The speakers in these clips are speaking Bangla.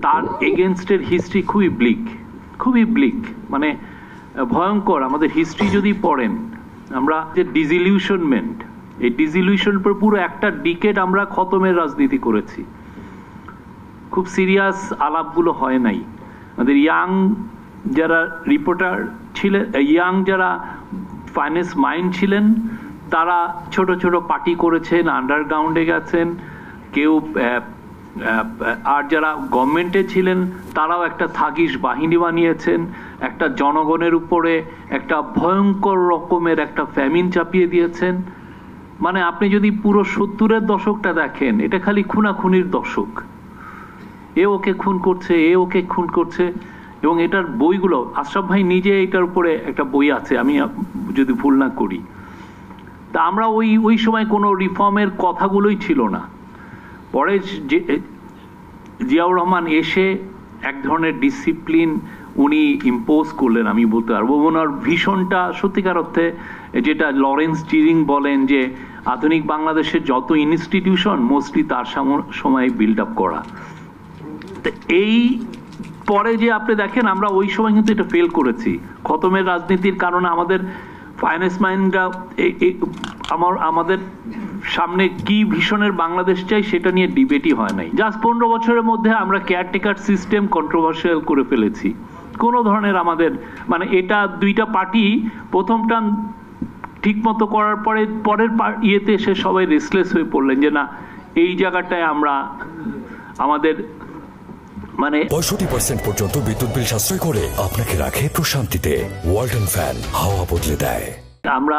তার এগেনস্টের হিস্ট্রি খুবই ব্লিক, মানে ভয়ঙ্কর। আমাদের হিস্ট্রি যদি পড়েন, আমরা যে ডিসইলিউশনমেন্ট, এই ডিসইলিউশন পর পুরো একটা ডিকেড আমরা খতমের রাজনীতি করেছি। খুব সিরিয়াস আলাপগুলো হয় নাই। আমাদের ইয়াং যারা রিপোর্টার ছিলেন, ইয়াং যারা ফাইন্যান্স মাইন্ড ছিলেন, তারা ছোট ছোট পার্টি করেছেন, আন্ডারগ্রাউন্ডে গেছেন কেউ, আর যারা গভর্নমেন্টে ছিলেন তারাও একটা থাগিস বাহিনী বানিয়েছেন, একটা জনগণের উপরে একটা ভয়ঙ্কর রকমের একটা ফ্যামিন চাপিয়ে দিয়েছেন। মানে আপনি যদি পুরো 70-এর দশকটা দেখেন, এটা খালি খুনাখুনির দশক। এ ওকে খুন করছে, এ ওকে খুন করছে। এবং এটার বইগুলো, আশরাফ ভাই নিজে এটার উপরে একটা বই আছে, আমি যদি ভুল না করি। তা আমরা ওই সময় কোনো রিফর্মের কথাগুলোই ছিল না। পরে জিয়াউর রহমান এসে এক ধরনের ডিসিপ্লিন উনি ইম্পোজ করলেন, আমি বলতে পারবো। ওনার ভীষণটা সত্যিকার অর্থে, যেটা লরেন্স জিরিং বলেন যে আধুনিক বাংলাদেশের যত ইনস্টিটিউশন মোস্টলি তার সময় বিল্ড আপ করা। এই পরে যে আপনি দেখেন, আমরা ওই সময় কিন্তু এটা ফেল করেছি। খতমের রাজনীতির কারণে আমাদের ফাইন্যান্স মাইন্ডরা আমাদের সামনে কি ভীষণের বাংলাদেশ চাই সেটা নিয়ে ডিবেটই হয় নাই। জাস্ট 15 বছরের মধ্যে আমরা কেয়ারটেকার সিস্টেম কন্ট্রোভার্সিয়াল করে ফেলেছি। কোনো ধরনের আমাদের, মানে এটা দুইটা পার্টি প্রথমটা ঠিক মতো করার পরে পরের ইয়েতে এসে সবাই রেসলেস হয়ে পড়লেন যে না, এই জায়গাটায় আমরা আমাদের মানে 65% পর্যন্ত বিদ্যুৎ বিল সাশ্রয় করে আপনাকে রাখে প্রশান্তিতে। ওয়ালটন ফ্যান হাওয়া বদলে দেয়। আমরা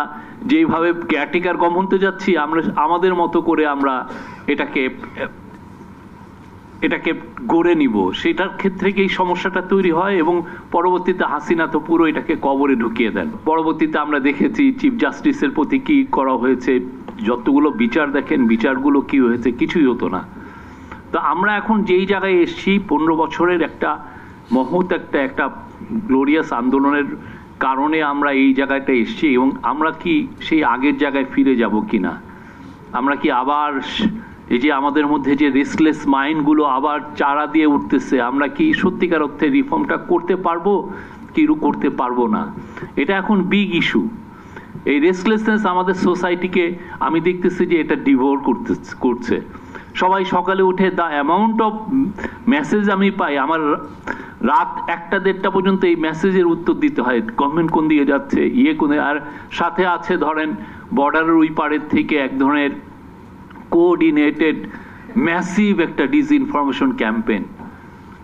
যেভাবে কেয়ারটেকার গভর্নমেন্টে যাচ্ছি, আমরা আমাদের মতো করে আমরা এটাকে গড়ে নিব, সেটার ক্ষেত্রে এই সমস্যাটা তৈরি হয়। এবং পরবর্তীতে হাসিনা তো পুরো এটাকে কবরে ঢুকিয়ে দেন। পরবর্তীতে আমরা দেখেছি চিফ জাস্টিসের প্রতি কি করা হয়েছে, যতগুলো বিচার দেখেন, বিচারগুলো কি হয়েছে, কিছুই হতো না। তো আমরা এখন যেই জায়গায় এসছি, 15 বছরের একটা মহৎ একটা গ্লোরিয়াস আন্দোলনের কারণে আমরা এই জায়গাটা এসছি। এবং আমরা কি সেই আগের জায়গায় ফিরে যাব কিনা, আমরা কি আবার এই যে আমাদের মধ্যে যে রেস্টলেস মাইন্ডগুলো আবার চারা দিয়ে উঠতেছে, আমরা কি সত্যিকার অর্থে রিফর্মটা করতে পারবো কি করতে পারবো না, এটা এখন বিগ ইস্যু। এই রেস্টলেসনেস আমাদের সোসাইটিকে আমি দেখতেছি যে এটা ডিভোর করছে। সবাই সকালে উঠে দ্য অ্যামাউন্ট অফ মেসেজ আমি পাই, আমার রাত 1টা-1:30 পর্যন্ত এই মেসেজের উত্তর দিতে হয়, গভর্নমেন্ট কোন দিকে যাচ্ছে, কোন, আর সাথে আছে ধরেন বর্ডারের ওই পারের থেকে এক ধরনের কোঅর্ডিনেটেড ম্যাসিভ একটা ডিসইনফরমেশন ক্যাম্পেইন।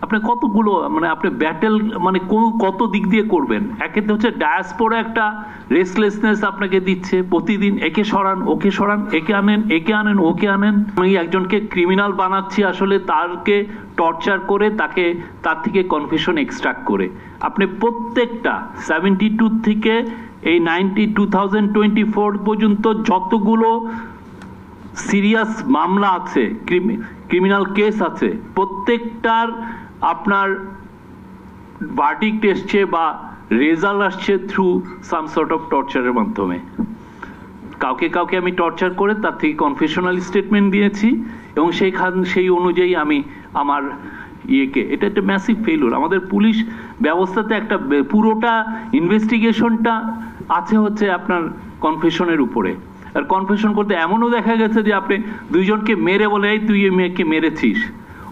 আপনি কতগুলো, মানে আপনি ব্যাটেল মানে কত দিক দিয়ে করবেন। একেতে হচ্ছে ডায়াসপোরা একটা রেস্টলেসনেস আপনাকে দিচ্ছে, প্রতিদিন একে সরান ওকে সরান, একে আনেন ওকে আনেন। আমি একজনকে ক্রিমিনাল বানাচ্ছি আসলে তারকে টর্চার করে তার থেকে কনফেশন এক্সট্রাক্ট করে। আপনি প্রত্যেকটা 72 থেকে এই 2024 পর্যন্ত যতগুলো সিরিয়াস মামলা আছে, ক্রিমিনাল কেস আছে, প্রত্যেকটার আপনার ভার্ডিক্ট এসছে বা রেজাল্ট আসছে থ্রু সাম সর্ট অফ টর্চারের মাধ্যমে। কাউকে আমি টর্চার করে তার থেকে কনফেশনাল স্টেটমেন্ট দিয়েছি এবং সেই অনুযায়ী আমি আমার এটা একটা ম্যাসিভ ফেলিউর। আমাদের পুলিশ ব্যবস্থাতে একটা পুরোটা ইনভেস্টিগেশনটা আছে হচ্ছে আপনার কনফেশনের উপরে। আর কনফেশন করতে এমনও দেখা গেছে যে আপনি দুইজনকে মেরে বলে এই তুই এই মেয়েকে মেরেছিস,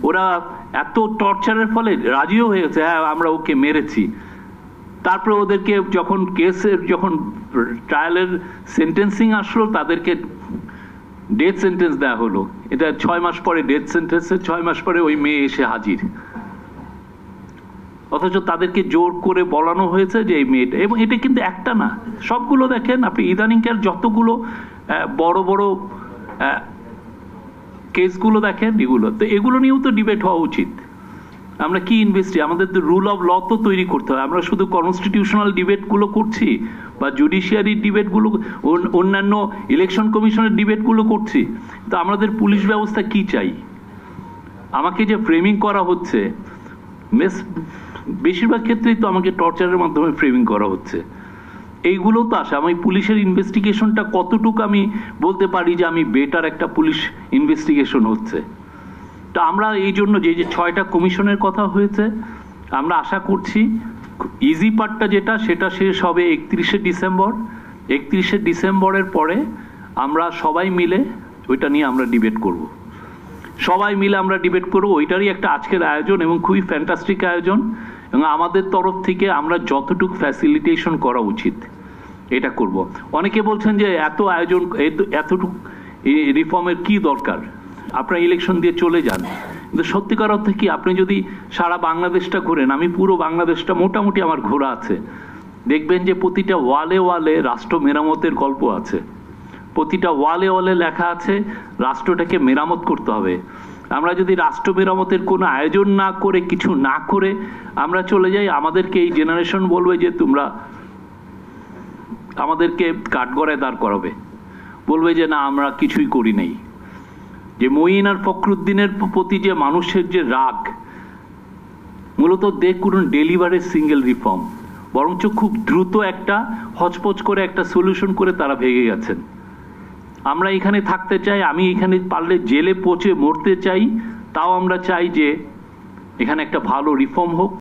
ওরা এত টর্চারের ফলে রাজিও হয়ে গেছে, হ্যাঁ আমরা ওকে মেরেছি। তারপরে ওদেরকে যখন ট্রায়ালের সেন্টেন্সিং আসলো, তাদেরকে ডেথ সেন্টেন্স দেওয়া হলো। এটা 6 মাস পরে ডেথ সেন্টেন্সের 6 মাস পরে ওই মেয়ে এসে হাজির, অথচ তাদেরকে জোর করে বলানো হয়েছে যে এই মেয়েটা। এবং এটা কিন্তু একটা না, সবগুলো দেখেন আপনি ইদানিংকার যতগুলো বড় বড় কেসগুলো দেখেন, এগুলো তো এগুলো নিয়েও তো ডিবেট হওয়া উচিত। আমরা কি আমাদের তো রুল অফ ল তো তৈরি করতে হয়। আমরা শুধু কনস্টিটিউশনাল ডিবেটগুলো করছি বা জুডিশিয়ারি ডিবেটগুলো, অন্যান্য ইলেকশন কমিশনের ডিবেটগুলো করছি, তো আমাদের পুলিশ ব্যবস্থা কি চাই? আমাকে যে ফ্রেমিং করা হচ্ছে, বেশিরভাগ ক্ষেত্রেই তো আমাকে টর্চারের মাধ্যমে ফ্রেমিং করা হচ্ছে। এইগুলো তো আসে। আমি পুলিশের ইনভেস্টিগেশনটা কতটুকু আমি বলতে পারি যে আমি বেটার একটা পুলিশ ইনভেস্টিগেশন হচ্ছে, তো আমরা এই জন্য যে 6টা কমিশনের কথা হয়েছে, আমরা আশা করছি ইজি পার্টটা যেটা সেটা শেষ হবে 31শে ডিসেম্বর। 31শে ডিসেম্বরের পরে আমরা সবাই মিলে ওইটা নিয়ে আমরা ডিবেট করব, সবাই মিলে আমরা ডিবেট করব। ওইটারই একটা আজকের আয়োজন এবং খুবই ফ্যান্টাস্টিক আয়োজন, এবং আমাদের তরফ থেকে আমরা যতটুকু ফ্যাসিলিটেশন করা উচিত এটা করব। অনেকে বলছেন যে এত আয়োজন, এতটুকু রিফর্মের কি দরকার, আপনারা ইলেকশন দিয়ে চলে যান। কিন্তু সত্যিকার অর্থে কি, আপনি যদি সারা বাংলাদেশটা ঘোরেন, আমি পুরো বাংলাদেশটা মোটামুটি আমার ঘোরা আছে, দেখবেন যে প্রতিটা ওয়ালে ওয়ালে রাষ্ট্র মেরামতের গল্প আছে, প্রতিটা ওয়ালে ওয়ালে লেখা আছে রাষ্ট্রটাকে মেরামত করতে হবে। আমরা যদি রাষ্ট্র মেরামতের কোনো আয়োজন না করে, কিছু না করে আমরা চলে যাই, আমাদেরকে এই জেনারেশন বলবে যে তোমরা আমাদেরকে কাঠগড়ায় দাঁড় করাবে, বলবে যে না আমরা কিছুই করি নাই। যে মঈন আর ফখরুদ্দিনের প্রতি যে মানুষের যে রাগ, মূলত they couldn't deliver a single reform, বরঞ্চ খুব দ্রুত একটা হচপচ করে একটা সলিউশন করে তারা ভেঙে গেছেন। আমরা এখানে থাকতে চাই, আমি এখানে পারলে জেলে পচে মরতে চাই, তাও আমরা চাই যে এখানে একটা ভালো রিফর্ম হোক।